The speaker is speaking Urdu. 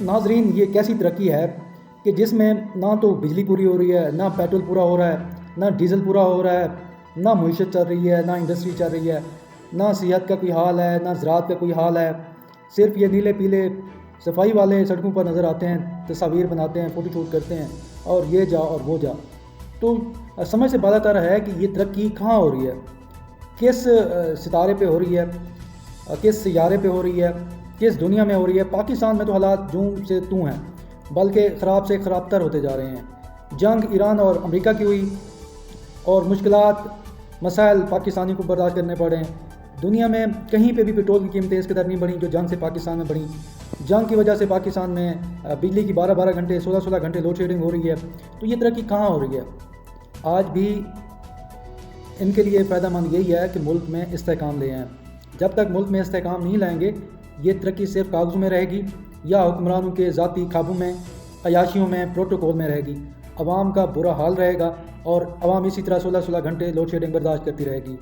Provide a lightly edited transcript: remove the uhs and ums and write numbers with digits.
ناظرین، یہ کیسی ترقی ہے کہ جس میں نہ تو بجلی پوری ہو رہی ہے، نہ پیٹرول پورا ہو رہا ہے، نہ ڈیزل پورا ہو رہا ہے، نہ معیشت چل رہی ہے، نہ انڈسٹری چل رہی ہے، نہ صحت کا کوئی حال ہے، نہ زراعت کا کوئی حال ہے۔ صرف یہ نیلے پیلے صفائی والے سڑکوں پر نظر آتے ہیں، تصاویر بناتے ہیں، فوٹو شوٹ کرتے ہیں، اور یہ جا اور وہ جا۔ تو سمجھ سے بالاتر ہے کہ یہ ترقی کہاں ہو رہی ہے، کس ستارے پہ ہو رہی ہے، کس سیارے پہ ہو رہی ہے، کس دنیا میں ہو رہی ہے۔ پاکستان میں تو حالات جوں سے توں ہیں، بلکہ خراب سے خراب تر ہوتے جا رہے ہیں۔ جنگ ایران اور امریکہ کی ہوئی، اور مشکلات مسائل پاکستانی کو برداشت کرنے پڑے ہیں۔ دنیا میں کہیں پہ بھی پیٹرول کی قیمتیں اس قدر نہیں بڑھیں جو جنگ سے پاکستان میں بڑھیں۔ جنگ کی وجہ سے پاکستان میں بجلی کی 12 گھنٹے 16 گھنٹے لوڈ شیڈنگ ہو رہی ہے۔ تو یہ ترقی کہاں ہو رہی ہے؟ آج بھی ان کے لیے فائدہ مند یہی ہے کہ ملک میں استحکام لے آئیں۔ جب تک ملک میں استحکام نہیں لائیں گے، یہ ترقی صرف کاغذوں میں رہے گی یا حکمرانوں کے ذاتی خوابوں میں، عیاشیوں میں، پروٹوکول میں رہے گی۔ عوام کا برا حال رہے گا اور عوام اسی طرح 16 گھنٹے لوڈ شیڈنگ برداشت کرتی رہے گی۔